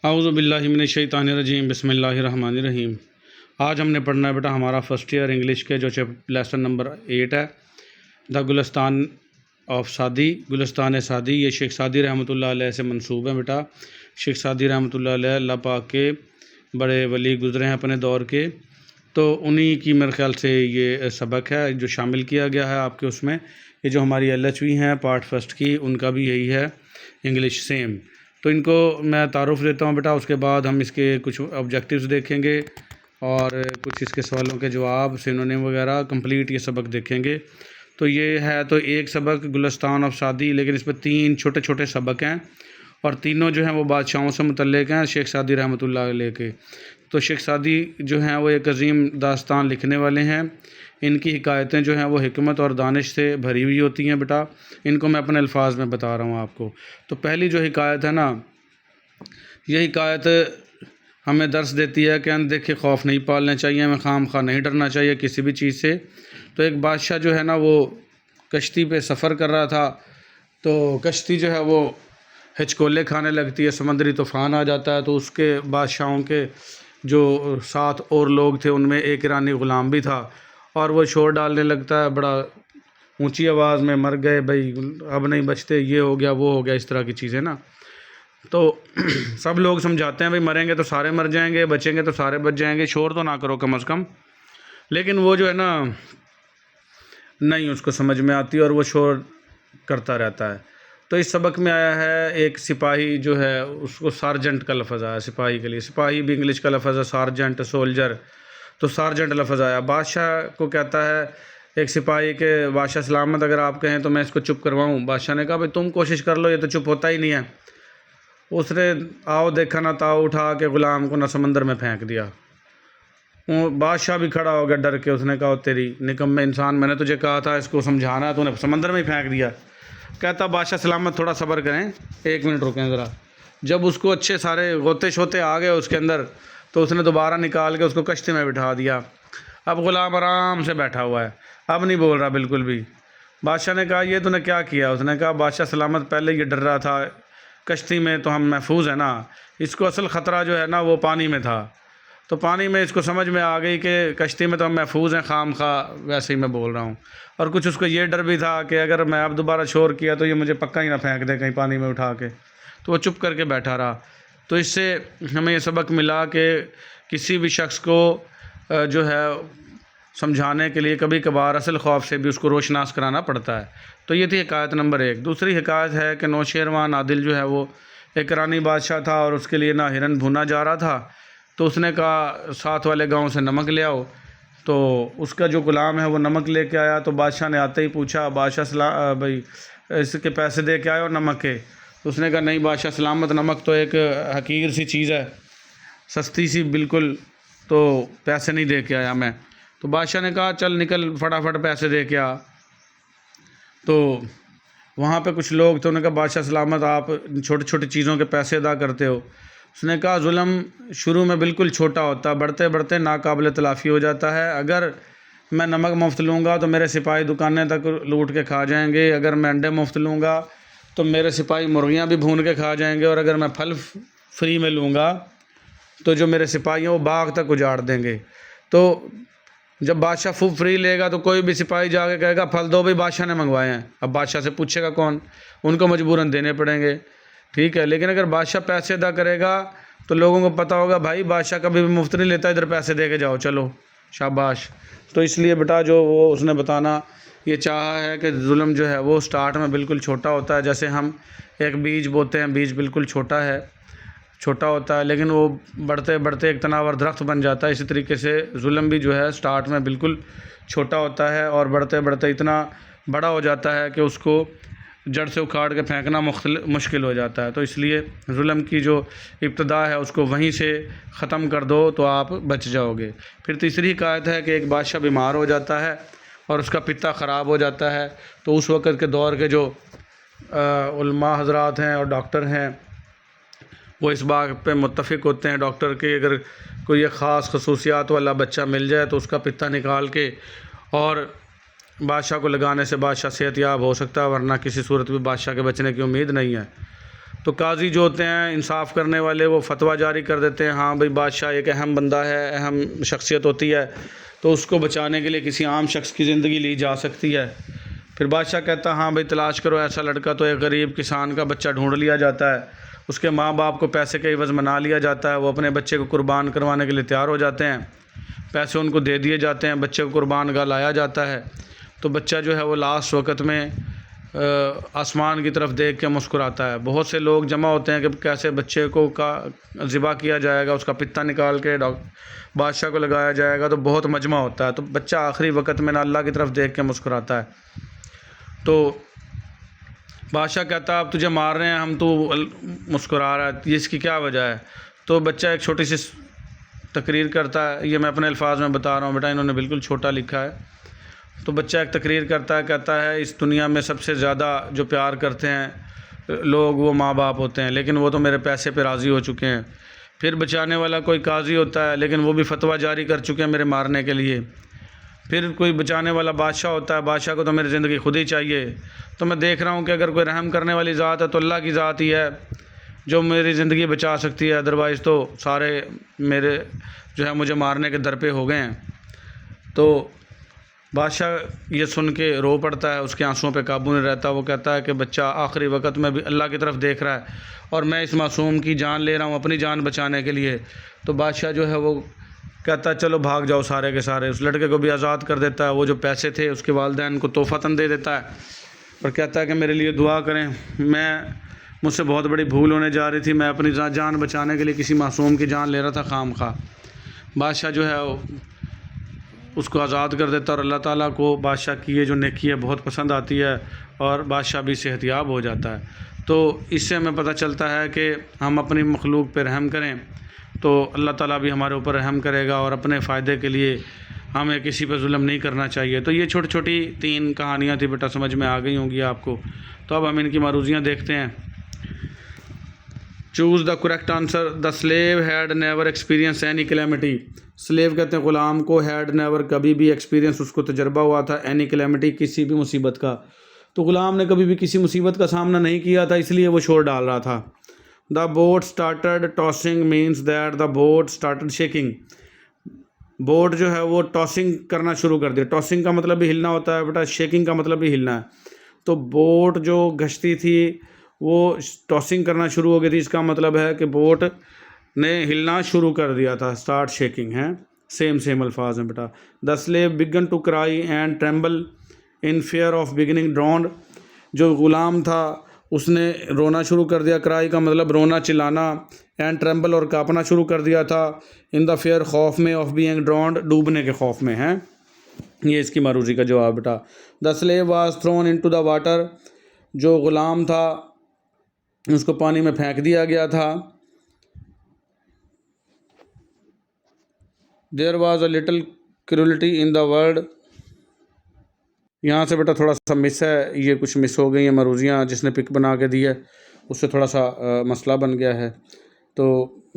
औज़ु बिल्लाहि मिनश्शैतानिर्रजीम बिस्मिल्लाहिर्रहमानिर्रहीम। आज हमने पढ़ना है बेटा हमारा फ़र्स्ट ईयर इंग्लिश के जो लेसन नंबर 8 है, द गुलिस्तान ऑफ सादी, गुलिस्तान सादी। ये शेख सादी रहमतुल्लाह अलैह से मंसूब है बेटा। शेख सादी रहमतुल्लाह अलैह अल्लाह पाक के बड़े वली गुज़रे हैं अपने दौर के, तो उन्हीं की मेरे ख़्याल से ये सबक है जो शामिल किया गया है आपके उसमें। ये जो हमारी LHV हैं पार्ट फर्स्ट की, उनका भी यही है इंग्लिश सेम। तो इनको मैं तारुफ़ देता हूँ बेटा, उसके बाद हम इसके कुछ ऑब्जेक्टिव्स देखेंगे और कुछ इसके सवालों के जवाब, सिनोनिम वगैरह कंप्लीट ये सबक देखेंगे। तो ये है तो एक सबक गुलिस्तान ऑफ सादी, लेकिन इसमें 3 छोटे छोटे सबक हैं और तीनों जो हैं वो बादशाहों से मुतल्लिक़ हैं शेख सादी रहमतुल्लाह अलैह के। तो शेख सादी जो हैं वो एक अज़ीम दास्तान लिखने वाले हैं। इनकी हिकायतें जो हैं वो हिकमत और दानिश से भरी हुई होती हैं बेटा। इनको मैं अपने अल्फाज में बता रहा हूँ आपको। तो पहली जो हिकायत है ना, ये हिकायत हमें दर्स देती है कि अनदेखे खौफ नहीं पालने चाहिए, हमें खामखा नहीं डरना चाहिए किसी भी चीज़ से। तो एक बादशाह जो है ना वो कश्ती पे सफ़र कर रहा था, तो कश्ती जो है वो हिचकोले खाने लगती है, समंदरी तूफ़ान आ जाता है। तो उसके बादशाहों के जो 7 और लोग थे उनमें एक ईरानी ग़ुलाम भी था और वो शोर डालने लगता है बड़ा ऊंची आवाज़ में, मर गए भाई, अब नहीं बचते, ये हो गया वो हो गया, इस तरह की चीज़ें ना। तो सब लोग समझाते हैं भाई मरेंगे तो सारे मर जाएंगे, बचेंगे तो सारे बच जाएंगे, शोर तो ना करो कम से कम। लेकिन वो जो है ना नहीं उसको समझ में आती और वो शोर करता रहता है। तो इस सबक में आया है एक सिपाही जो है उसको सार्जेंट का लफ्ज़ आया सिपाही के लिए। सिपाही भी इंग्लिश का लफ्ज़ है, सार्जेंट सोल्जर, तो सार्जेंट लफ्ज़ आया। बादशाह को कहता है एक सिपाही के, बादशाह सलामत अगर आप कहें तो मैं इसको चुप करवाऊँ। बादशाह ने कहा भाई तुम कोशिश कर लो, ये तो चुप होता ही नहीं है। उसने आओ देखा ना ताओ उठा के ग़ुलाम को ना समंदर में फेंक दिया। वो बादशाह भी खड़ा हो गया डर के। उसने कहा तेरी निकम्मे इंसान, मैंने तुझे कहा था इसको समझाना, तूने समंदर में ही फेंक दिया। कहता बादशाह सलामत थोड़ा सब्र करें, 1 मिनट रुकें ज़रा। जब उसको अच्छे सारे गोते शोते आ गए उसके अंदर, तो उसने दोबारा निकाल के उसको कश्ती में बिठा दिया। अब ग़ुलाम आराम से बैठा हुआ है, अब नहीं बोल रहा बिल्कुल भी। बादशाह ने कहा ये तूने क्या किया? उसने कहा बादशाह सलामत पहले ये डर रहा था, कश्ती में तो हम महफूज है ना, इसको असल ख़तरा जो है ना वो पानी में था। तो पानी में इसको समझ में आ गई कि कश्ती में तो हम महफूज हैं, खाम खा वैसे ही मैं बोल रहा हूँ। और कुछ उसको ये डर भी था कि अगर मैं अब दोबारा शोर किया तो ये मुझे पक्का ही ना फेंक दे कहीं पानी में उठा के। तो वो चुप करके बैठा रहा। तो इससे हमें ये सबक मिला कि किसी भी शख्स को जो है समझाने के लिए कभी कभार असल खौफ से भी उसको रोशनास कराना पड़ता है। तो ये थी हिकायत नंबर 1। दूसरी हिकायत है कि नौशेरवान आदिल जो है वो एक ईरानी बादशाह था और उसके लिए ना हिरन भुना जा रहा था। तो उसने कहा साथ वाले गांव से नमक ले आओ। तो उसका जो ग़ुलाम है वो नमक लेके आया। तो बादशाह ने आते ही पूछा बादशाह भाई इसके पैसे दे के आए और नमक के? तो उसने कहा नहीं बादशाह सलामत, नमक तो एक हकीर सी चीज़ है, सस्ती सी बिल्कुल, तो पैसे नहीं दे के आया मैं। तो बादशाह ने कहा चल निकल फटाफट पैसे दे के आ। तो वहाँ पे कुछ लोग थे, उन्होंने कहा बादशाह सलामत आप छोटी छोटी चीज़ों के पैसे अदा करते हो। उसने कहा जुल्म शुरू में बिल्कुल छोटा होता है, बढ़ते बढ़ते नाकाबिल तलाफ़ी हो जाता है। अगर मैं नमक मुफ्त लूँगा तो मेरे सिपाही दुकानें तक लूट के खा जाएंगे, अगर मैं अंडे मुफ्त लूँगा तो मेरे सिपाही मुर्गियाँ भी भून के खा जाएंगे, और अगर मैं फल फ्री में लूँगा तो जो मेरे सिपाही हैं वो बाग तक उजाड़ देंगे। तो जब बादशाह फूब फ्री लेगा तो कोई भी सिपाही जाके कहेगा फल दो भाई, बादशाह ने मंगवाए हैं। अब बादशाह से पूछेगा कौन? उनको मजबूरन देने पड़ेंगे, ठीक है। लेकिन अगर बादशाह पैसे अदा करेगा तो लोगों को पता होगा भाई बादशाह कभी भी मुफ्त नहीं लेता, इधर पैसे दे के जाओ, चलो शाबाश। तो इसलिए बेटा जो वो उसने बताना ये चाहा है कि जुल्म जो है वो स्टार्ट में बिल्कुल छोटा होता है। जैसे हम एक बीज बोते हैं, बीज बिल्कुल छोटा होता है लेकिन वो बढ़ते बढ़ते एक तनावर दरख्त बन जाता है। इसी तरीके से जुल्म भी जो है स्टार्ट में बिल्कुल छोटा होता है और बढ़ते बढ़ते इतना बड़ा हो जाता है कि उसको जड़ से उखाड़ के फेंकना मुश्किल हो जाता है। तो इसलिए जुल्म की जो इब्तदा है उसको वहीं से ख़त्म कर दो तो आप बच जाओगे। फिर तीसरी हिकायत है कि एक बादशाह बीमार हो जाता है और उसका पित्ता ख़राब हो जाता है। तो उस वक़्त के दौर के जो उलमा हज़रात हैं और डॉक्टर हैं वो इस बात पे मुत्तफ़िक़ होते हैं डॉक्टर के, अगर कोई एक ख़ास खसूसियात वाला बच्चा मिल जाए तो उसका पित्ता निकाल के और बादशाह को लगाने से बादशाह सेहतयाब हो सकता है, वरना किसी सूरत में बादशाह के बचने की उम्मीद नहीं है। तो काजी जो होते हैं इंसाफ करने वाले, वो फतवा जारी कर देते हैं, हाँ भाई बादशाह एक अहम बंदा है, अहम शख्सियत होती है, तो उसको बचाने के लिए किसी आम शख्स की ज़िंदगी ली जा सकती है। फिर बादशाह कहता है हाँ भाई तलाश करो ऐसा लड़का, तो एक गरीब किसान का बच्चा ढूंढ लिया जाता है, उसके माँ बाप को पैसे के एवज़ मना लिया जाता है, वो अपने बच्चे को कुर्बान करवाने के लिए तैयार हो जाते हैं, पैसे उनको दे दिए जाते हैं, बच्चे को कुर्बान गाह लाया जाता है। तो बच्चा जो है वो लास्ट वक़्त में आसमान की तरफ देख के मुस्कुराता है। बहुत से लोग जमा होते हैं कि कैसे बच्चे को का ज़िबा किया जाएगा, उसका पित्ता निकाल के बादशाह को लगाया जाएगा, तो बहुत मजमा होता है। तो बच्चा आखिरी वक़्त में ना अल्लाह की तरफ देख के मुस्कुराता है। तो बादशाह कहता है अब तुझे मार रहे हैं हम, तो मुस्कुरा रहा है, ये इसकी क्या वजह है? तो बच्चा एक छोटी सी तकरीर करता है, ये मैं अपने अल्फाज में बता रहा हूँ बेटा, इन्होंने बिल्कुल छोटा लिखा है। तो बच्चा एक तकरीर करता है, कहता है इस दुनिया में सबसे ज़्यादा जो प्यार करते हैं लोग वो माँ बाप होते हैं, लेकिन वो तो मेरे पैसे पे राज़ी हो चुके हैं। फिर बचाने वाला कोई काजी होता है, लेकिन वो भी फतवा जारी कर चुके हैं मेरे मारने के लिए। फिर कोई बचाने वाला बादशाह होता है, बादशाह को तो मेरी ज़िंदगी खुद ही चाहिए। तो मैं देख रहा हूँ कि अगर कोई रहम करने वाली ज़ात है तो अल्लाह की ज़ात ही है जो मेरी ज़िंदगी बचा सकती है, अदरवाइज़ तो सारे मेरे जो है मुझे मारने के दर पे हो गए हैं। तो बादशाह ये सुन के रो पड़ता है, उसके आंसुओं पे काबू नहीं रहता। वो कहता है कि बच्चा आखिरी वक़्त में भी अल्लाह की तरफ देख रहा है और मैं इस मासूम की जान ले रहा हूँ अपनी जान बचाने के लिए। तो बादशाह जो है वो कहता है चलो भाग जाओ सारे के सारे। उस लड़के को भी आज़ाद कर देता है, वो जो पैसे थे उसके वालिदैन को तोहफ़तन दे देता है और कहता है कि मेरे लिए दुआ करें, मुझसे बहुत बड़ी भूल होने जा रही थी, मैं अपनी जान बचाने के लिए किसी मासूम की जान ले रहा था खामखा। बादशाह जो है उसको आज़ाद कर देता और अल्लाह ताला को बादशाह की ये जो नेकी है बहुत पसंद आती है और बादशाह भी सेहतियाब हो जाता है। तो इससे हमें पता चलता है कि हम अपनी मखलूक पर रहम करें तो अल्लाह ताला भी हमारे ऊपर रहम करेगा और अपने फ़ायदे के लिए हमें किसी पर जुल्म नहीं करना चाहिए। तो ये छोटी छोटी 3 कहानियाँ थी बेटा, समझ में आ गई होंगी आपको। तो अब हम इनकी मारूजियाँ देखते हैं। Choose the correct answer. The slave had never experience any calamity. Slave कहते हैं ग़ुलाम को, हैड नेवर कभी भी, एक्सपीरियंस उसको तजर्बा हुआ था, एनी कैलेमिटी किसी भी मुसीबत का। तो ग़ुलाम ने कभी भी किसी मुसीबत का सामना नहीं किया था, इसलिए वो शोर डाल रहा था। The boat started tossing means that the boat started shaking. Boat जो है वो टॉसिंग करना शुरू कर दिया। टॉसिंग का मतलब भी हिलना होता है बेटा, शेकिंग का मतलब भी हिलना है। तो बोट जो गश्ती थी वो टॉसिंग करना शुरू हो गई थी, इसका मतलब है कि बोट ने हिलना शुरू कर दिया था। स्टार्ट शेकिंग है, सेम अल्फाज हैं बेटा। The slave began to cry and tremble in fear of beginning drowned. जो ग़ुलाम था उसने रोना शुरू कर दिया, क्राई का मतलब रोना चिल्लाना, एंड ट्रेम्बल और कांपना शुरू कर दिया था, इन द फेयर खौफ में, ऑफ बीइंग ड्रॉन्ड डूबने के खौफ में है। ये इसकी मारूजी का जवाब बेटा। The slave was thrown into the water. जो ग़ुलाम था उसको पानी में फेंक दिया गया था। There was a little cruelty in the world. यहाँ से बेटा थोड़ा सा मिस है, ये कुछ मिस हो गई हैं मरूजियाँ, जिसने पिक बना के दी है उससे थोड़ा सा मसला बन गया है। तो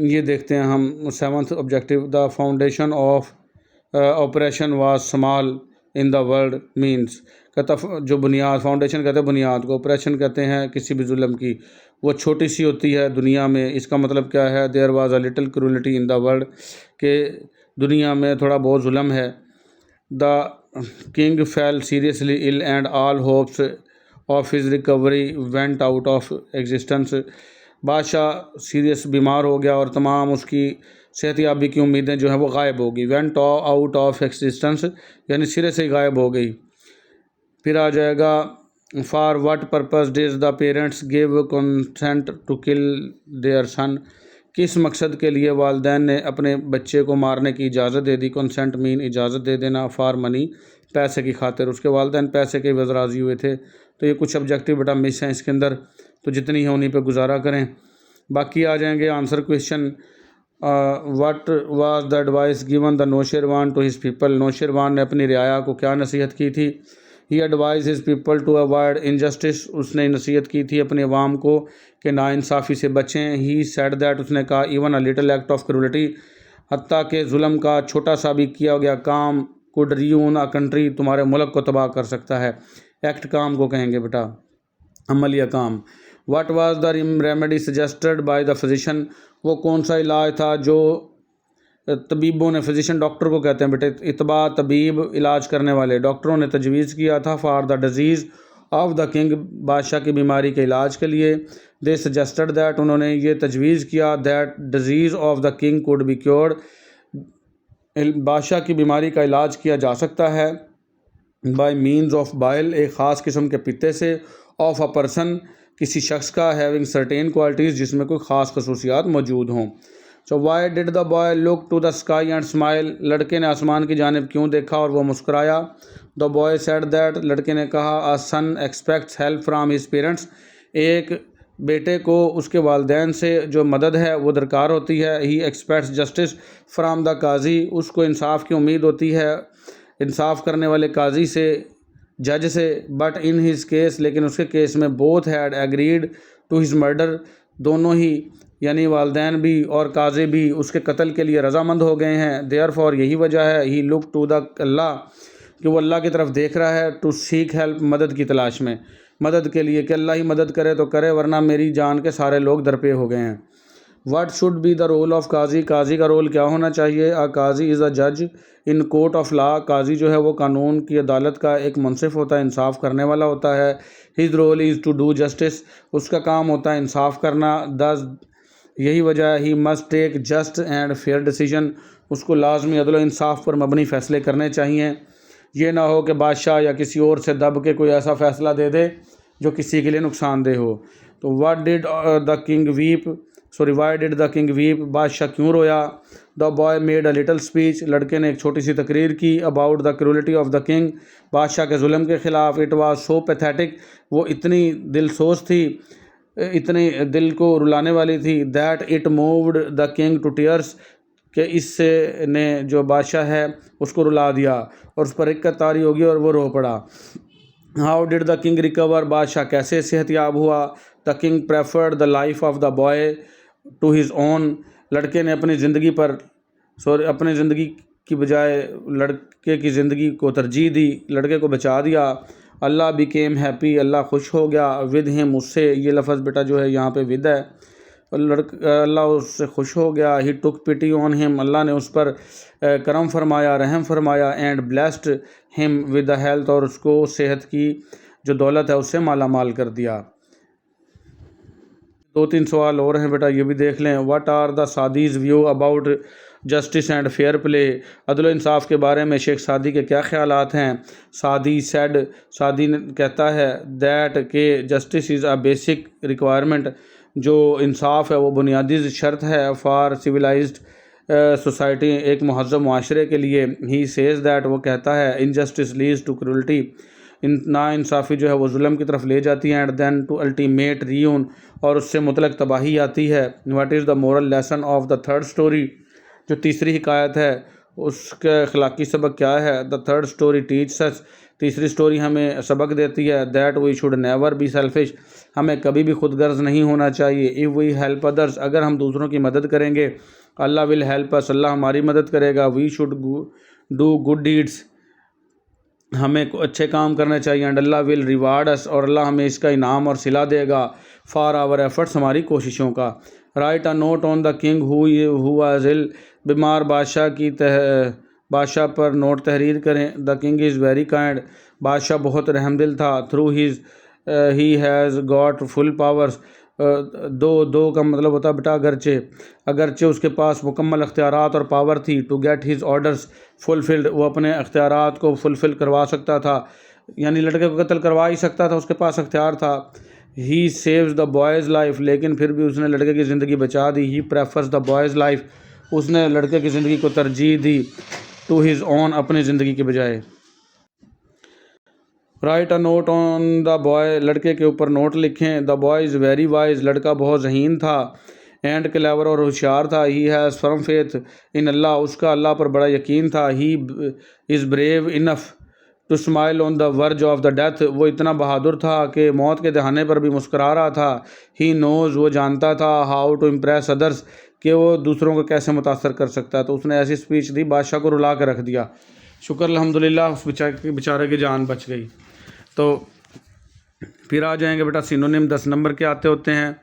ये देखते हैं हम। 7th objective. The foundation of operation was small in the world means. कहता जो बुनियाद, फाउंडेशन कहते हैं बुनियाद को, ऑपरेशन कहते हैं किसी भी जुल्म की, वो छोटी सी होती है दुनिया में। इसका मतलब क्या है? There was a little cruelty in the world, के दुनिया में थोड़ा बहुत जुल्म है। The king fell seriously ill and all hopes of his recovery went out of existence. बादशाह सीरियस बीमार हो गया और तमाम उसकी सेहतियाबी की उम्मीदें जो हैं वो गायब हो गई। वेंट आउट ऑफ एग्जिस्टेंस यानी सिरे से गायब हो गई। फिर आ जाएगा for what purpose did the parents give consent to kill their son. किस मकसद के लिए वालिदैन ने अपने बच्चे को मारने की इजाज़त दे दी। कंसेंट मीन इजाज़त दे देना, फॉर मनी पैसे की खातिर। उसके वालिदैन पैसे के वज़ राज़ी हुए थे। तो ये कुछ ऑब्जेक्टिव बेटा मिस हैं इसके अंदर, तो जितनी है उन्हीं पे गुजारा करें। बाकी आ जाएंगे answer question. What was the advice given the Nausherwan to his people. Nausherwan ने अपनी रियाया को क्या नसीहत की थी। He advise his people to avoid injustice. उसने नसीहत की थी अपने अवाम को कि नाइंसाफ़ी से बचें। ही सेड दैट, उसने कहा, even a little act of cruelty, हत्ता के जुल्म का छोटा सा भी किया गया काम, कुड रियून अ कंट्री, तुम्हारे मुल्क को तबाह कर सकता है। एक्ट काम को कहेंगे बेटा, अमल या काम। What was the remedy suggested by the physician, वो कौन सा इलाज था जो तबीबों ने, फिजिशियन डॉक्टर को कहते हैं बेटे, इतबा तबीब इलाज करने वाले, डॉक्टरों ने तजवीज़ किया था for the disease of the king, बादशाह की बीमारी के इलाज के लिए। दे सजेस्टेड दैट, उन्होंने ये तजवीज़ किया that disease of the king could be cured, बादशाह की बीमारी का इलाज किया जा सकता है बाय मीन्स ऑफ बाइल, एक ख़ास किस्म के पित्ते से, ऑफ अ पर्सन, किसी शख्स का, हैविंग सर्टेन क्वालिटीज़, जिसमें कोई ख़ास खसूसियात मौजूद हों। So why did the boy look to the sky and smile, लड़के ने आसमान की जानिब क्यों देखा और वो मुस्कुराया। द बॉय सेड दैट, लड़के ने कहा, a son expects help from his parents, एक बेटे को उसके वालिदैन से जो मदद है वो दरकार होती है। ही एक्सपेक्ट्स जस्टिस फ्राम द काजी, उसको इंसाफ की उम्मीद होती है इंसाफ करने वाले काजी से, जज से। बट इन हिज केस, लेकिन उसके केस में both had agreed to his murder, दोनों ही यानी वालिदैन भी और काजी भी उसके कत्ल के लिए रजामंद हो गए हैं। देयर फॉर, यही वजह है, ही लुक टू द अल्लाह, कि वो अल्लाह की तरफ देख रहा है, टू सीक हेल्प, मदद की तलाश में, मदद के लिए कि अल्लाह ही मदद करे तो करे, वरना मेरी जान के सारे लोग दरपे हो गए हैं। What should be the role of qazi, काजी का रोल क्या होना चाहिए। आ काजी इज़ अ जज इन कोर्ट ऑफ लॉ, काजी जो है वो कानून की अदालत का एक मुंसिफ होता है, इंसाफ करने वाला होता है। His role is to do justice, उसका काम होता है इंसाफ करना। दस, यही वजह है, he must take just and fair decision, उसको लाजमी अदल व इंसाफ पर मबनी फ़ैसले करने चाहिए। ये ना हो कि बादशाह या किसी और से दब के कोई ऐसा फ़ैसला दे दे जो किसी के लिए नुकसानदेह हो। तो what did the king weep, sorry Y did the king weep, बादशाह क्यों रोया। The boy made a little speech, लड़के ने एक छोटी सी तकरीर की, about the cruelty of the king, बादशाह के जुल्म के ख़िलाफ़। इट वाज सो पैथेटिक, वो इतनी दिलसोज थी, इतनी दिल को रुलाने वाली थी, that it moved the king to tears, कि इससे ने जो बादशाह है उसको रुला दिया और उस पर रिक्कत तारी होगी और वो रो पड़ा। How did the king recover, बादशाह कैसे सेहतयाब हुआ। The king preferred the life of the boy to his own, लड़के ने अपनी ज़िंदगी पर अपनी ज़िंदगी की बजाय लड़के की ज़िंदगी को तरजीह दी, लड़के को बचा दिया। अल्लाह बिकेम हैप्पी, अल्लाह खुश हो गया, विद हिम, उससे, ये लफ्ज़ बेटा जो है यहाँ पे विद है, अल्लाह उससे खुश हो गया। ही टुक पिटी ऑन हिम, अल्लाह ने उस पर करम फरमाया, रहम फरमाया। And blessed him with the health, और उसको सेहत की जो दौलत है उससे माला माल कर दिया। 2-3 सवाल और हैं बेटा, ये भी देख लें। What are the Saadi's view about justice and fair play, अदल व इंसाफ के बारे में शेख सादी के क्या ख्यालात हैं। सादी सेड, सादी कहता है दैट के justice is a basic requirement, जो इंसाफ है वो बुनियादी शर्त है फॉर सिविलाइज्ड सोसाइटी, एक महज़्ज़ब माशरे के लिए। ही सेज़ दैट, वो कहता है, इनजस्टिस लीड्स टू क्रूलिटी, नाइंसाफ़ी जो है वो जुल्म की तरफ ले जाती है। And then to ultimate ruin, और उससे मुतलक तबाही आती है। What is the moral lesson of the third story, जो तीसरी हिकायत है उसका अखलाकी सबक क्या है। The third story teach us, तीसरी स्टोरी हमें सबक देती है that we should never be selfish, हमें कभी भी खुद गर्ज नहीं होना चाहिए। इफ़ वी हेल्प अदर्स, अगर हम दूसरों की मदद करेंगे, अल्लाह विल हेल्प अस, अल्लाह हमारी मदद करेगा। We should do good deeds, हमें अच्छे काम करने चाहिए। And Allah will reward us, और अल्लाह हमें इसका इनाम और सिला देगा फॉर आवर एफर्ट्स, हमारी कोशिशों का। Write a note on the king who was ill, बीमार बादशाह पर नोट तहरीर करें। The king is very kind, बादशाह बहुत रहमदिल था। Through his he has got full powers, though का मतलब होता है बेटा अगरचे उसके पास मुकम्मल अख्तियारात और पावर थी। To get his orders fulfilled, वो अपने अख्तियारात को फुलफ़िल करवा सकता था, यानी लड़के को कत्ल करवा ही सकता था, उसके पास अख्तियार था। He saves the boy's life, लेकिन फिर भी उसने लड़के की ज़िंदगी बचा दी। He prefers the boy's life, उसने लड़के की ज़िंदगी को तरजीह दी टू हिज ओन, अपनी ज़िंदगी के बजाय। Write a note on the boy, लड़के के ऊपर नोट लिखें। The boy is very wise, लड़का बहुत ज़हीन था। एंड क्लेवर, और होशियार था। He has firm faith in Allah, उसका अल्लाह पर बड़ा यकीन था। He is brave enough to smile on the verge of the death, वो इतना बहादुर था कि मौत के दहाने पर भी मुस्करा रहा था। ही नोज़, वो जानता था, हाउ टू इम्प्रेस अदर्स, कि वो दूसरों को कैसे मुतासर कर सकता है। तो उसने ऐसी स्पीच दी, बादशाह को रुला कर रख दिया। शुक्र अल्हम्दुलिल्लाह, उस बेचारे की जान बच गई। तो फिर आ जाएंगे बेटा सिनोनिम 10 नंबर के आते होते हैं।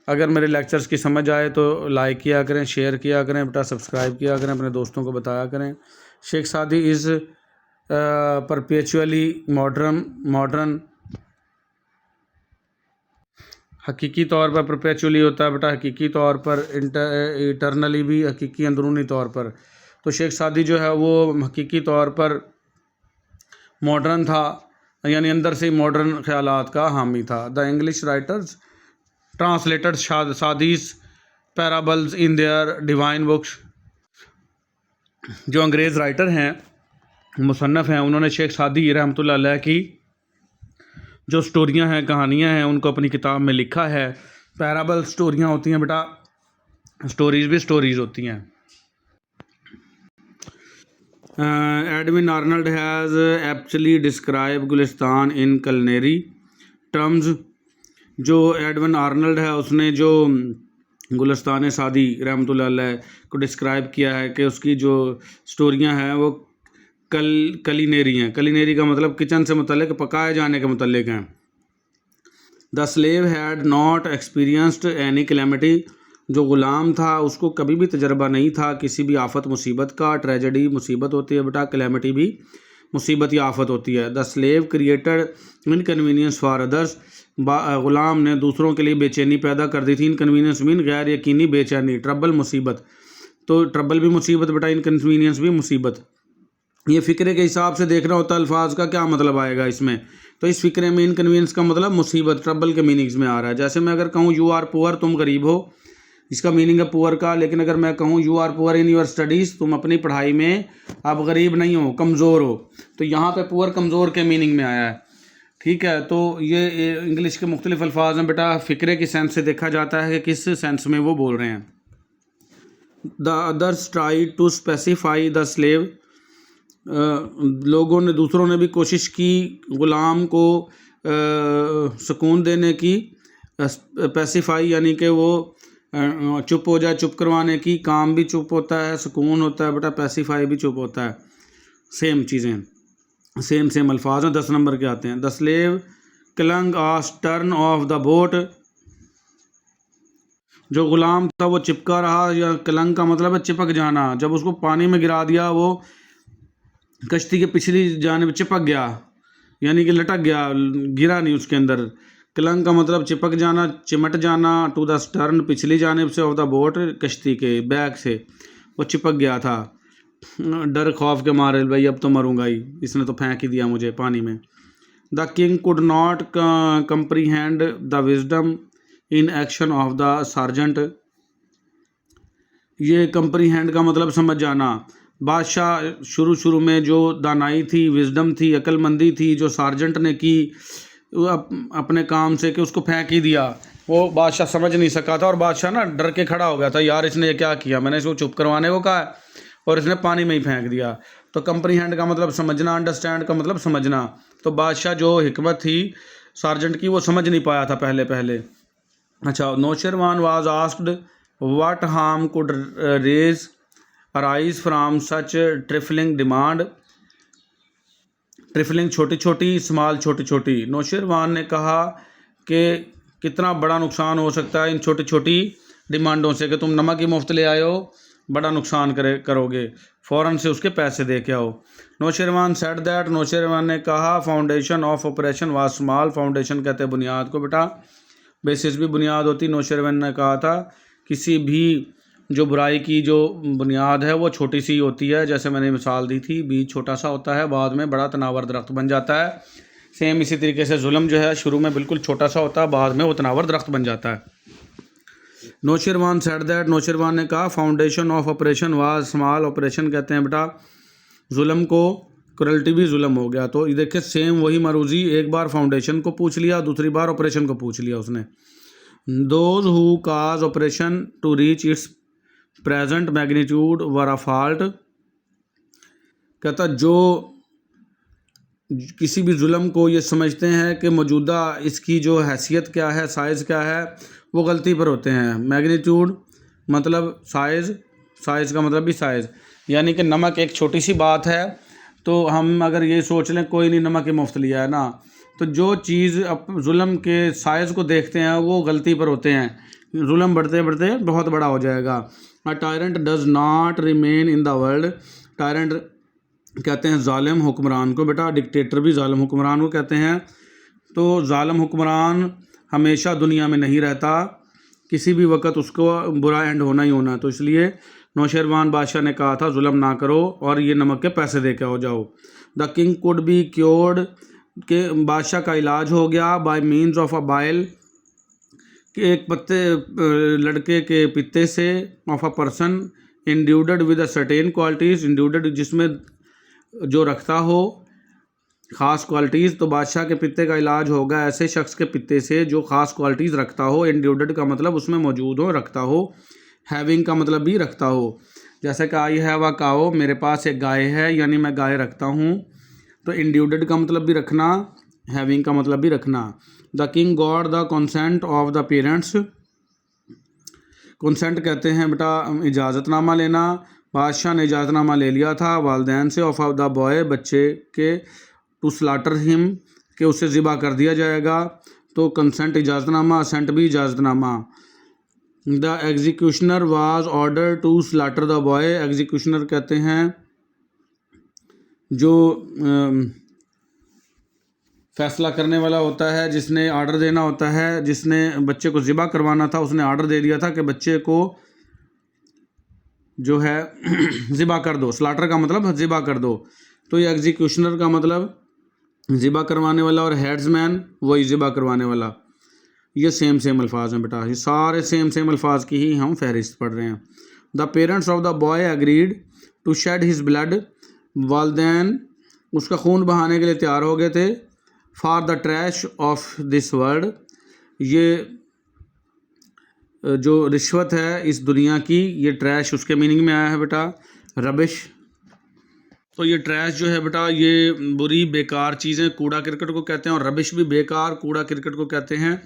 अगर मेरे लेक्चर्स की समझ आए तो लाइक किया करें, शेयर किया करें बेटा, सब्सक्राइब किया करें, अपने दोस्तों को बताया करें। शेख सादी इज़ परपेचुअली मॉडर्न हकीकी तौर पर परपेचुअली होता है बेटा, हकीकी तौर पर, इटरनली भी, हकीकी अंदरूनी तौर पर। तो शेख सादी जो है वो हकीकी तौर पर मॉडर्न था, यानी अंदर से मॉडर्न ख्यालात का हामी था। The English writers translated Saadi's parables in their divine books. जो अंग्रेज़ राइटर हैं, मुसन्नफ़ हैं, उन्होंने शेख सादी रहमतुल्लाह अलैह की जो स्टोरियां हैं, कहानियां हैं, उनको अपनी किताब में लिखा है। पैराबल स्टोरियां होती हैं बेटा, स्टोरीज़ भी स्टोरीज़ होती हैं। Edwin Arnold has actually describe Gulistan in culinary terms. जो एडविन आर्नल्ड है उसने जो गुलिस्तान सादी रहमतुल्लाह अलैह को डिस्क्राइब किया है कि उसकी जो स्टोरियां हैं वो कलिनेरी हैं। कलिनेरी का मतलब किचन से मुतल्लिक, पकाए जाने के मुतल्लिक हैं। The slave had not experienced any calamity. जो ग़ुलाम था उसको कभी भी तजर्बा नहीं था किसी भी आफत मुसीबत का। ट्रेजेडी मुसीबत होती है बेटा, कैलेमिटी भी मुसीबत या आफत होती है। The slave created inconvenience for others. ग़ुलाम ने दूसरों के लिए बेचैनी पैदा कर दी थी। इनकन्वीनियंस मीन गैर यकीनी बेचैनी। ट्रबल मुसीबत, तो ट्रबल भी मुसीबत बेटा, इनकन्वीनियंस भी मुसीबत। ये फ़िक्रे के हिसाब से देखना होता है अल्फाज का क्या मतलब आएगा इसमें। तो इस फ़िक्रे में इनकन्वीनियंस का मतलब मुसीबत, ट्रबल के मीनिंग्स में आ रहा है। जैसे मैं अगर कहूँ यू आर पुअर, तुम गरीब हो, इसका मीनिंग है पुअर का। लेकिन अगर मैं कहूँ you are poor in your studies, तुम अपनी पढ़ाई में आप गरीब नहीं हो, कमज़ोर हो, तो यहाँ पे पुअर कमज़ोर के मीनिंग में आया है। ठीक है, तो ये इंग्लिश के मुख्तलिफ अल्फाज हैं बेटा, फ़िक्रे की सेंस से देखा जाता है कि किस सेंस में वो बोल रहे हैं। The others try to specify the slave. लोगों ने, दूसरों ने भी कोशिश की ग़ुलाम को सुकून देने की। स्पेसिफाई यानी कि वो चुप हो जाए, चुप करवाने की। काम भी चुप होता है, सुकून होता है बेटा, पैसिफाई भी चुप होता है। सेम चीज़ें, सेम अल्फाज हैं। 10 नंबर के आते हैं। The slave clung a stern of the boat. जो ग़ुलाम था वो चिपका रहा, या क्लंग का मतलब है चिपक जाना। जब उसको पानी में गिरा दिया वो कश्ती के पिछली जानिब चिपक गया, यानी कि लटक गया, गिरा नहीं उसके अंदर। क्लंग का मतलब चिपक जाना, चिमट जाना। टू द स्टर्न, पिछली जानिब से, ऑफ द बोट, कश्ती के बैक से वो चिपक गया था। डर खौफ के मारे, भाई अब तो मरूंगा ही, इसने तो फेंक ही दिया मुझे पानी में। The king could not comprehend the wisdom in action of the sergeant. ये कंप्रीहेंड का मतलब समझ जाना। बादशाह शुरू में जो दानाई थी, विजडम थी, अक्लमंदी थी जो सार्जेंट ने की अपने काम से, कि उसको फेंक ही दिया, वो बादशाह समझ नहीं सका था। और बादशाह ना डर के खड़ा हो गया था, यार इसने ये क्या किया, मैंने इसको चुप करवाने को कहा और इसने पानी में ही फेंक दिया। तो कंप्रीहेंड का मतलब समझना, अंडरस्टैंड का मतलब समझना। तो बादशाह जो हिकमत थी सार्जेंट की वो समझ नहीं पाया था पहले। अच्छा, Nausherwan was asked what harm could arise from such trifling demand. Trifling छोटी छोटी, स्मॉल छोटी छोटी। नौशेरवान ने कहा कि कितना बड़ा नुकसान हो सकता है इन छोटी छोटी डिमांडों से, कि तुम नमक ही मुफ्त ले आए हो, बड़ा नुकसान करोगे, फ़ौरन से उसके पैसे दे के आओ। नौशेरवान सेड दैट, नौशेरवान ने कहा foundation of operation was small. Foundation कहते हैं बुनियाद को बेटा, बेसिस भी बुनियाद होती। नौशेरवान ने कहा था किसी भी जो बुराई की जो बुनियाद है वो छोटी सी होती है। जैसे मैंने मिसाल दी थी, बीज छोटा सा होता है, बाद में बड़ा तनावर दरख्त बन जाता है। सेम इसी तरीके से जुल्म जो है शुरू में बिल्कुल छोटा सा होता है, बाद में वो तनावर दरख्त बन जाता है। नौशेरवान सेड दैट, नौशेरवान ने कहा foundation of operation was small. Operation कहते हैं बेटा जुल्म को, क्रुएल्टी भी जुल्म हो गया। तो ये देखिए सेम वही मरूजी, एक बार फाउंडेशन को पूछ लिया, दूसरी बार ऑपरेशन को पूछ लिया उसने। Those who cause operation to reach its present magnitude were a fault. कहता जो किसी भी जुल्म को ये समझते हैं कि मौजूदा इसकी जो हैसियत क्या है, साइज़ क्या है, वो गलती पर होते हैं। मैग्नीट्यूड मतलब साइज़, साइज़ का मतलब भी साइज़, यानी कि नमक एक छोटी सी बात है, तो हम अगर ये सोच लें कोई नहीं नमक ही मुफ्त लिया है ना, तो जो चीज़ जुल्म के साइज़ को देखते हैं वो गलती पर होते हैं, जुल्म बढ़ते बढ़ते बहुत बड़ा हो जाएगा। A tyrant does not remain in the world, tyrant कहते हैं जालिम हुक्मरान को, बेटा डिक्टेटर भी जालिम हुक्मरान को कहते हैं। तो जालिम हुक्मरान हमेशा दुनिया में नहीं रहता, किसी भी वक्त उसको बुरा एंड होना ही होना। तो इसलिए नौशेरवान बादशाह ने कहा था जुल्म ना करो और ये नमक के पैसे दे के हो जाओ। The king could be cured, के बादशाह का इलाज हो गया by means of a bile, कि एक पत्ते लड़के के पित्ते से, of a person endued with a certain qualities, endued जिसमें जो रखता हो ख़ास क्वालिटीज़। तो बादशाह के पित्ते का इलाज होगा ऐसे शख्स के पित्ते से जो ख़ास क्वालिटीज़ रखता हो। इंड्यूडेड का मतलब उसमें मौजूद हो, रखता हो। हैविंग का मतलब भी रखता हो। जैसे कि आई हैव अ काओ, मेरे पास एक गाय है, यानी मैं गाय रखता हूँ। तो इंड्यूडेड का मतलब भी रखना, हैविंग का मतलब भी रखना। The king got the consent of the parents, consent कहते हैं बेटा इजाज़तनामा लेना। बादशाह ने इजाज़तनामा ले लिया था वालदैन से, ऑफ द बॉय बच्चे के, टू स्लाटर हिम के उसे ज़िबा कर दिया जाएगा। तो कंसेंट इजाज़तनामा, असेंट भी इजाज़तनामा। The executioner was order to slaughter the boy, executioner कहते हैं जो फैसला करने वाला होता है, जिसने आर्डर देना होता है, जिसने बच्चे को ज़िबा करवाना था उसने आर्डर दे दिया था कि बच्चे को जो है ज़िबा कर दो। स्लाटर का मतलब ज़िबा कर दो। तो ये एग्जीक्यूशनर का मतलब ज़िबा करवाने वाला और हेड्समैन वही ज़िबा करवाने वाला। ये सेम अल्फाज हैं बेटा, ये सारे सेम अल्फाज की ही हम फहरिस्त पढ़ रहे हैं। The parents of the boy agreed to shed his blood, वालदैन उसका खून बहाने के लिए तैयार हो गए थे। For the trash of this world, ये जो रिश्वत है इस दुनिया की, ये ट्रैश उसके मीनिंग में आया है बेटा रबिश। तो ये ट्रैश जो है बेटा ये बुरी बेकार चीज़ें कूड़ा क्रिकेट को कहते हैं, और रबिश भी बेकार कूड़ा क्रिकेट को कहते हैं।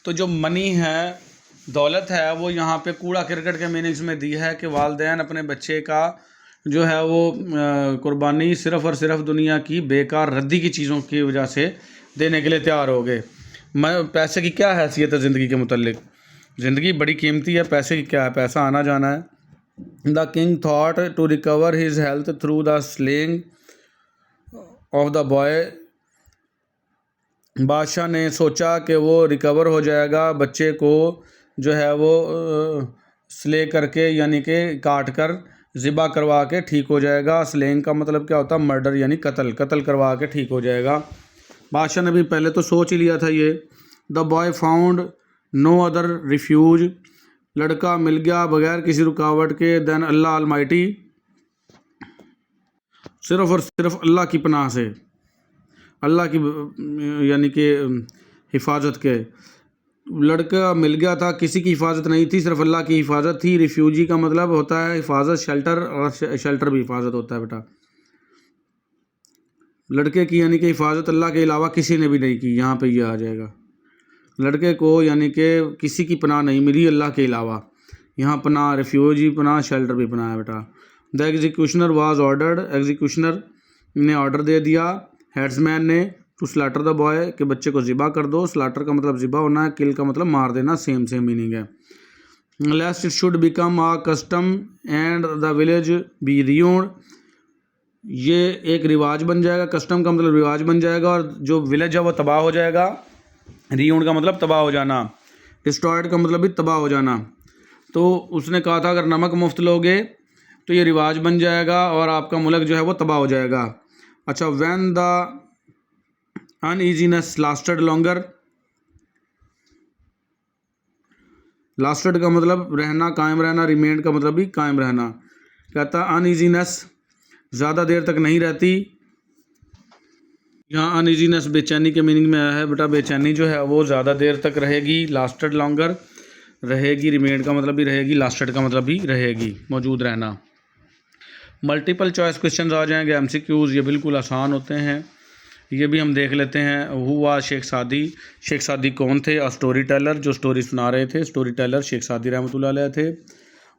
तो जो मनी है, दौलत है, वो यहाँ पे कूड़ा क्रिकेट के मीनिंग्स में दी है कि वालदैन अपने बच्चे का जो है वो कुर्बानी सिर्फ़ और सिर्फ दुनिया की बेकार रद्दी की चीज़ों की वजह से देने के लिए तैयार हो गए। पैसे की क्या हैसियत है ज़िंदगी के मुतल्लिक, ज़िंदगी बड़ी कीमती है, पैसे की क्या है, पैसा आना जाना है। The king thought to recover his health through the slaying of the boy, बादशाह ने सोचा कि वो रिकवर हो जाएगा, बच्चे को जो है वो स्ले करके यानी कि काट कर ज़िबा करवा के ठीक हो जाएगा। स्लेइंग का मतलब क्या होता है, मर्डर यानी कत्ल करवा के ठीक हो जाएगा। बादशाह ने भी पहले तो सोच ही लिया था ये। The boy found no other refuge, लड़का मिल गया बगैर किसी रुकावट के, देन अल्लाह अलमाइटी, सिर्फ़ और सिर्फ अल्लाह की पनाह से, अल्लाह की यानी कि हिफाजत के। लड़का मिल गया था, किसी की हिफाजत नहीं थी, सिर्फ अल्लाह की हिफाजत थी। रिफ्यूजी का मतलब होता है हिफाजत, शेल्टर, और शेल्टर भी हिफाजत होता है बेटा। लड़के की यानी कि हिफाजत अल्लाह के अलावा किसी ने भी नहीं की, यहाँ पे ये आ जाएगा। लड़के को यानी कि किसी की पनाह नहीं मिली अल्लाह के अलावा, यहाँ पनाह रिफ्यूजी पनाह, शेल्टर भी पनाह है बेटा। The executioner was ordered, executioner ने ऑर्डर दे दिया हेड्समैन ने, टू स्लाटर द बॉय के बच्चे को ज़िबा कर दो। स्लाटर का मतलब ज़िबा होना है, किल का मतलब मार देना, सेम मीनिंग है। Lest it should become a custom and the village be ruined, ये एक रिवाज बन जाएगा। कस्टम का मतलब रिवाज बन जाएगा और जो विलेज है वो तबाह हो जाएगा। रियून्ड का मतलब तबाह हो जाना, डिस्ट्रॉयड का मतलब भी तबाह हो जाना। तो उसने कहा था अगर नमक मुफ्त लोगे तो ये रिवाज बन जाएगा और आपका मुल्क जो है वो तबाह हो जाएगा। अच्छा, when the uneasiness lasted longer, lasted का मतलब रहना, कायम रहना, रिमेंड का मतलब भी कायम रहना। कहता अनईजीनेस ज़्यादा देर तक नहीं रहती, यहाँ अनईजीनेस बेचैनी के मीनिंग में आया है बेटा। बेचैनी जो है वो ज़्यादा देर तक रहेगी, लास्टेड लॉन्गर रहेगी, रिमेंड का मतलब भी रहेगी, लास्टेड का मतलब भी रहेगी, मौजूद रहना। मल्टीपल चॉइस क्वेश्चंस आ जाएंगे, एमसीक्यूज़, ये बिल्कुल आसान होते हैं, ये भी हम देख लेते हैं। हु वाज शेख सादी, शेख सादी कौन थे? अ स्टोरी टेलर, जो स्टोरी सुना रहे थे, स्टोरी टेलर शेख सादी रहमतुल्लाह अलैह थे।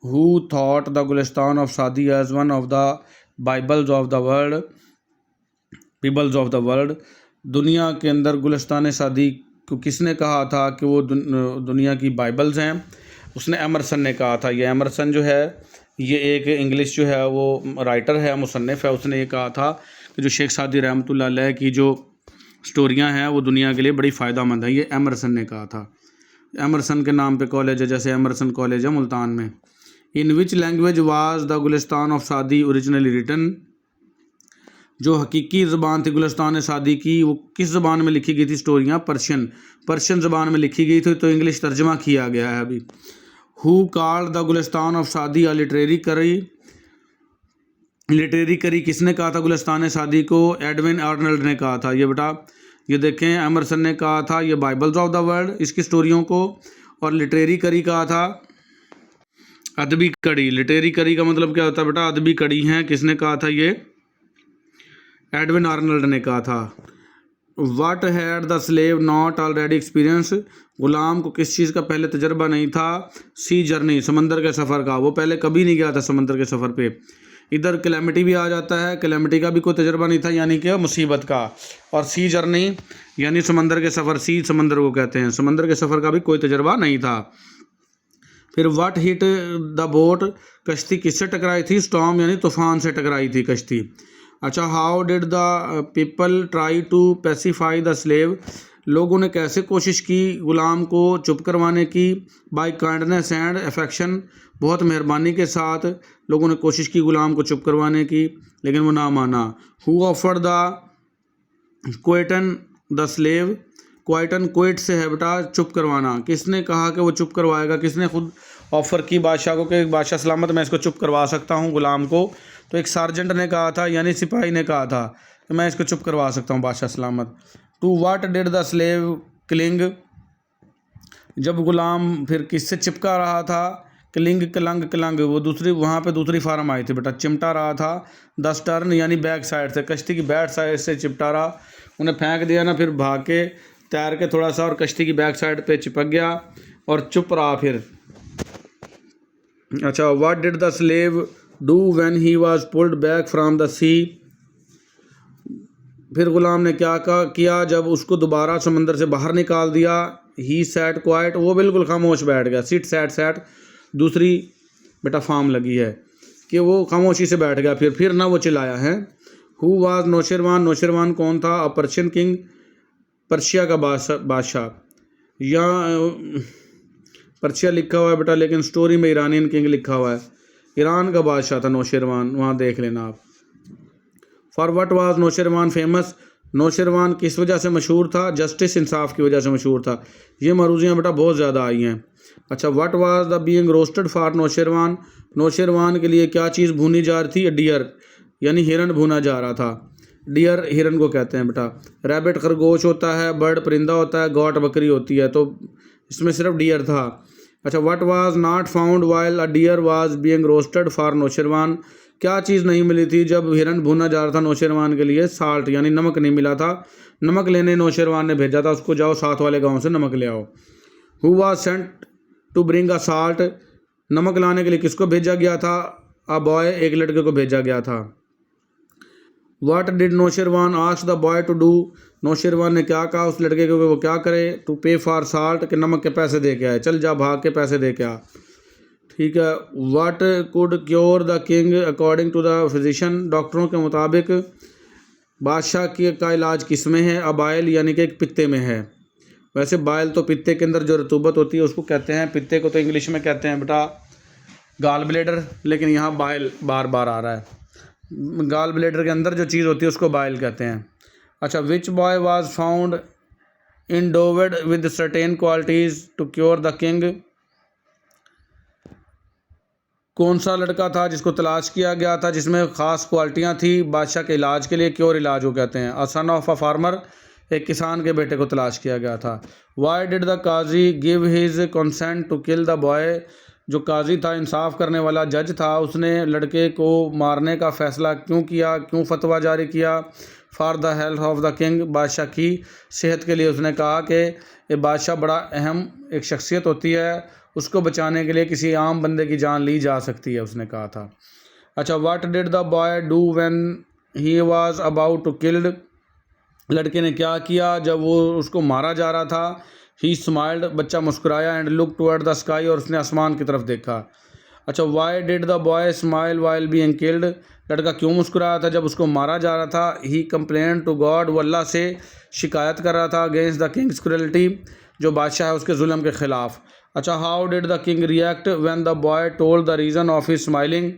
Who thought the Gulistan of Saadi as one of the bibles of the world, bibles of the world, दुनिया के अंदर गुलिस्तान शादी को किसने कहा था कि वो दुनिया की बाइबल्स हैं? उसने एमरसन ने कहा था। ये एमरसन जो है ये एक इंग्लिश जो है वो राइटर है, मुसन्निफ़ है। उसने ये कहा था कि जो शेख सादी रहमतुल्लाह अलैह की जो स्टोरियां हैं वो दुनिया के लिए बड़ी फ़ायदेमंद है। ये एमरसन ने कहा था। एमरसन के नाम पे कॉलेज है, जैसे एमरसन कॉलेज है मुल्तान में। In which language was the Gulistan of Saadi originally written? जो हकीकी ज़बान थी गुलिस्तान शादी की वो किस ज़बान में लिखी गई थी? स्टोरियाँ पर्शियन ज़बान में लिखी गई थी, तो इंग्लिश तर्जमा किया गया है अभी। Who called the Gulistan of सादी अ लिटरेरी करी? लिटरेरी करी किसने कहा था गुलिस्तान शादी को? एडविन आर्नल्ड ने कहा था। ये बेटा ये देखें, एमरसन ने कहा था ये बाइबल्स ऑफ द वर्ल्ड इसकी स्टोरियों को, और लिटरेरी करी कहा था अदबी कड़ी। लिटरेरी कड़ी का मतलब क्या होता है बेटा? अदबी कड़ी हैं। किसने कहा था? ये एडविन आर्नल्ड ने कहा था। What had the slave not already experience? गुलाम को किस चीज़ का पहले तजर्बा नहीं था? सी जर्नी, समंदर के सफ़र का। वो पहले कभी नहीं गया था समंदर के सफ़र पे। इधर कैलेमिटी भी आ जाता है, कैलेमिटी का भी कोई तजर्बा नहीं था, यानी कि मुसीबत का। और सी जर्नी यानी समंदर के सफ़र, सी समंदर को कहते हैं, समंदर के सफ़र का भी कोई तजर्बा नहीं था। फिर व्हाट हिट द बोट? कश्ती किससे टकराई थी? स्टॉर्म यानी तूफान से टकराई थी कश्ती। अच्छा, how did the people try to pacify the slave? लोगों ने कैसे कोशिश की गुलाम को चुप करवाने की? बाय काइंडनेस एंड अफेक्शन, बहुत मेहरबानी के साथ लोगों ने कोशिश की गुलाम को चुप करवाने की, लेकिन वो ना माना। Who offered the quieten the slave? Quieten quiet से है बेटा चुप करवाना। किसने कहा कि वो चुप करवाएगा? किसने खुद ऑफ़र की बादशाह को कि बादशाह सलामत मैं इसको चुप करवा सकता हूँ गुलाम को? तो एक सार्जेंट ने कहा था, यानी सिपाही ने कहा था कि मैं इसको चुप करवा सकता हूँ बादशाह सलामत। To what did the slave cling? जब गुलाम फिर किससे चिपका रहा था? क्लिंग क्लंग क्लंग, वो दूसरी वहाँ पे दूसरी फार्म आई थी बेटा, चिमटा रहा था। द स्टर्न यानी बैक साइड से, कश्ती की बैक साइड से चिपटा रहा। उन्हें फेंक दिया ना, फिर भाग के तैर के थोड़ा सा और कश्ती की बैक साइड पे चिपक गया और चुप रहा फिर। अच्छा, what did the slave do when he was pulled back from the sea? फिर गुलाम ने क्या किया जब उसको दोबारा समंदर से बाहर निकाल दिया? ही सैट क्वाइट, वो बिल्कुल खामोश बैठ गया। सिट सैट सैट दूसरी बेटा फॉर्म लगी है कि वो खामोशी से बैठ गया, फिर ना वो चिल्लाया है। Who was Nausherwan? नौशेरवान कौन था? अ पर्शियन किंग, पर्शिया का बादशाह। या पर्शिया लिखा हुआ है बेटा, लेकिन स्टोरी में ईरानियन किंग लिखा हुआ है। ईरान का बादशाह था नौशेरवान, वहाँ देख लेना आप। For what was Nausherwan famous? Nausherwan किस वजह से मशहूर था? जस्टिस, इंसाफ की वजह से मशहूर था। ये मरूजियाँ बेटा बहुत ज़्यादा आई हैं। अच्छा, what was the being roasted for Nausherwan? Nausherwan के लिए क्या चीज़ भूनी जा रही थी? डियर यानी हिरन भुना जा रहा था। डियर हिरन को कहते हैं बेटा। रैबिट खरगोश होता है, बर्ड परिंदा होता है, गॉट बकरी होती है, तो इसमें सिर्फ डियर था। अच्छा, what was not found while a deer was being roasted for Nausherwan? क्या चीज़ नहीं मिली थी जब हिरन भुना जा रहा था नौशेरवान के लिए? साल्ट यानी नमक नहीं मिला था। नमक लेने नौशेरवान ने भेजा था उसको, जाओ साथ वाले गांव से नमक ले आओ। Who was sent to bring a salt? नमक लाने के लिए किसको भेजा गया था? अ बॉय, एक लड़के को भेजा गया था। What did Nausherwan ask the boy to do? Nausherwan ने क्या कहा उस लड़के को वो क्या करे? टू पे फॉर साल्ट, के नमक के पैसे दे के आए, चल जा भाग के पैसे दे के आ। ठीक है। What could cure the king according to the physician? डॉक्टरों के मुताबिक बादशाह का इलाज किस में है? अबाइल यानी कि एक पित्ते में है। वैसे बाइल तो पित्ते के अंदर जो रतूबत होती है उसको कहते हैं, पित्ते को तो इंग्लिश में कहते हैं बेटा गाल ब्लेडर, लेकिन यहाँ बाइल बार बार आ रहा है। गाल ब्लेडर के अंदर जो चीज़ होती है उसको बाइल कहते हैं। अच्छा, which boy was found endowed with certain qualities to cure the king? कौन सा लड़का था जिसको तलाश किया गया था जिसमें ख़ास क्वालिटियाँ थी बादशाह के इलाज के लिए? क्योर इलाज वो कहते हैं। अ सन ऑफ अ फार्मर, एक किसान के बेटे को तलाश किया गया था। Why did the qazi give his consent to kill the boy? जो काजी था, इंसाफ करने वाला जज था, उसने लड़के को मारने का फ़ैसला क्यों किया, क्यों फतवा जारी किया? For the health of the king, बादशाह की सेहत के लिए उसने कहा कि ये बादशाह बड़ा अहम एक शख्सियत होती है, उसको बचाने के लिए किसी आम बंदे की जान ली जा सकती है, उसने कहा था। अच्छा, what did the boy do when he was about to killed? लड़के ने क्या किया जब वो उसको मारा जा रहा था। ही स्माइल्ड, बच्चा मुस्कुराया, and look toward the sky, और उसने आसमान की तरफ देखा। अच्छा, Y did the boy smile while being killed, लड़का क्यों मुस्कुराया था जब उसको मारा जा रहा था। ही कंप्लेन टू गॉड, वो अल्लाह से शिकायत कर रहा था अगेंस्ट द किंग्स क्रुएल्टी, जो बादशाह है उसके जुल्म के ख़िलाफ़। अच्छा, how did the king react when the boy told the reason of his smiling,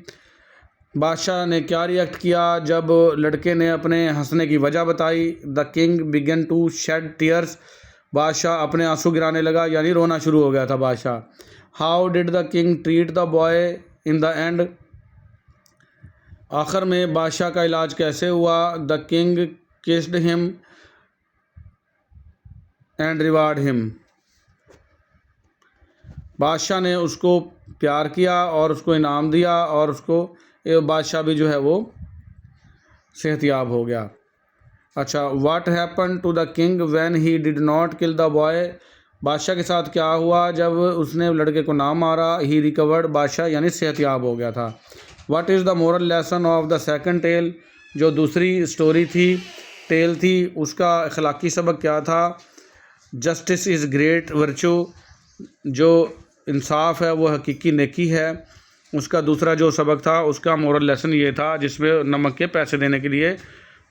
बादशाह ने क्या रिएक्ट किया जब लड़के ने अपने हंसने की वजह बताई। The king began to shed tears, बादशाह अपने आंसू गिराने लगा, यानी रोना शुरू हो गया था बादशाह। How did the king treat the boy in the end, आखिर में बादशाह का इलाज कैसे हुआ। The king kissed him and reward him, बादशाह ने उसको प्यार किया और उसको इनाम दिया, और उसको बादशाह भी जो है वो सेहतियाब हो गया। अच्छा, what happen to the king when he did not kill the boy, बादशाह के साथ क्या हुआ जब उसने लड़के को ना मारा। ही रिकवर्ड, बादशाह यानी सेहतियाब हो गया था। What is the moral lesson of the second tale, जो दूसरी स्टोरी थी, टेल थी, उसका अखलाकी सबक क्या था। जस्टिस इज़ ग्रेट वर्चू, जो इंसाफ है वो हकीकी नेकी है। उसका दूसरा जो सबक था उसका मोरल लेसन ये था, जिसमें नमक के पैसे देने के लिए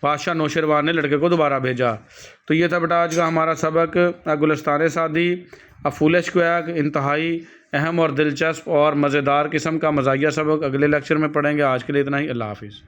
बादशाह नौशेरवान ने लड़के को दोबारा भेजा। तो ये था बेटा आज का हमारा सबक, गुलिस्तान सादी अ फूलिश क्वैक, इंतहाई अहम और दिलचस्प और मज़ेदार किस्म का मज़ाहिया सबक अगले लेक्चर में पढ़ेंगे। आज के लिए इतना ही, अल्लाह हाफिज़।